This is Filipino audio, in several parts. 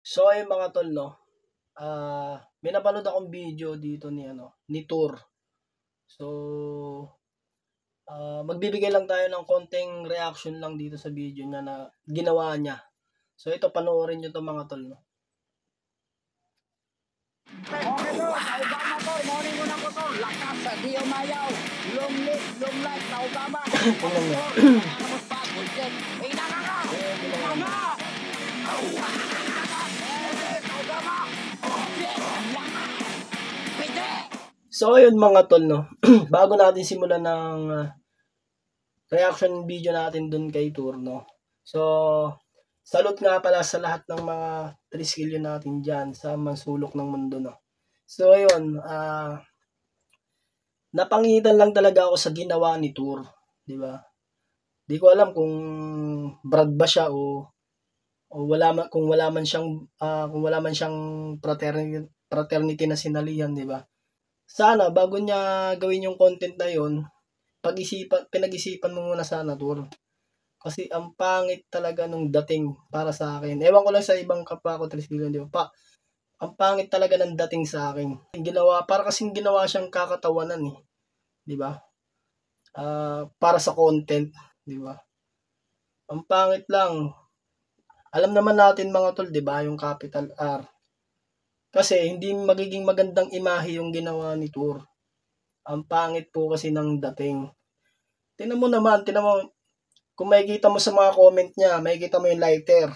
So ayun mga tol, no, may napanood akong video dito ni Tour. So, magbibigay lang tayo ng konting reaction lang dito sa video niya na ginawa niya. So ito, panoorin niyo 'to mga tol, no. Okay tol, Taugama tol, morning mo na ko tol, lakas sa di umayaw, long live, long life, Taugama. Tingnan niyo. Nakakamos pa, bullshit, inanga ka, inanga! Taugama, pwede! So ayun mga tol, no, bago natin simulan ng reaction video natin dun kay Tour, no. So, salute nga pala sa lahat ng mga triskilyo natin dyan sa mansulok ng mundo, no. So ayun, napangitan lang talaga ako sa ginawa ni Tour, di ba? Di ko alam kung Brad ba siya o kung wala man siyang fraternity na sinalihan, di ba? Sana bago niya gawin yung content na yon, pinag-isipan mo muna sana, Tour. Kasi ang pangit talaga nung dating para sa akin. Ewan ko lang sa ibang kapwa ko, Triskelion, di ba? Ang pangit talaga ng dating sa akin. Para kasing ginawa siyang kakatawanan eh. Di ba? Para sa content, di ba? Ang pangit lang. Alam naman natin mga tol, di ba, yung capital R. Kasi hindi magiging magandang imahe yung ginawa ni Tour. Ang pangit po kasi ng dating. Tingnan mo, kung makikita mo sa mga comment niya, makikita mo yung lighter.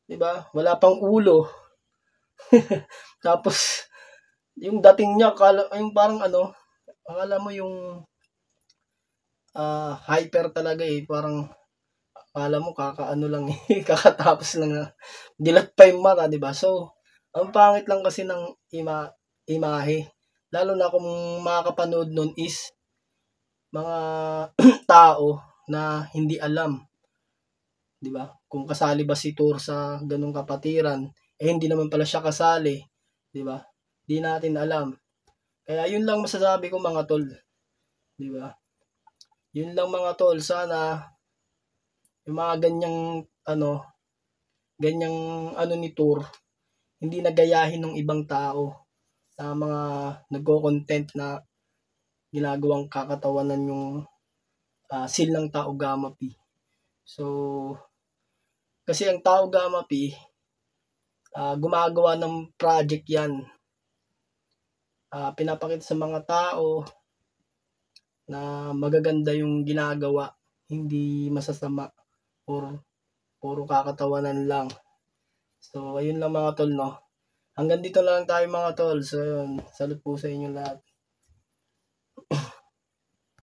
Di ba? Wala pang ulo. Tapos, yung dating niya, yung parang akala mo yung hyper talaga eh. Parang, akala mo kakaano lang eh. Kakatapos lang dilat pa yung mata, di ba? So, ang pangit lang kasi ng imahe. Lalo na kung makakapanood nun is mga tao na hindi alam, 'di ba? Kung kasali ba si Tour sa ganung kapatiran, hindi naman pala siya kasali, 'di ba? Di natin alam. Kaya yun lang masasabi ko mga tol, 'di ba? Yun lang mga tol, sana yung mga ganyang ni Tour, hindi nagayahin ng ibang tao na mga nagko-content na ginagawang kakatawanan yung seal ng Taogama P. So, kasi ang Taogama P, gumagawa ng project yan. Pinapakita sa mga tao na magaganda yung ginagawa, hindi masasama or puro kakatawanan lang. So, ayun lang mga tol, no. Hanggang dito lang tayo mga tol. So, yun. Salute po sa inyo lahat.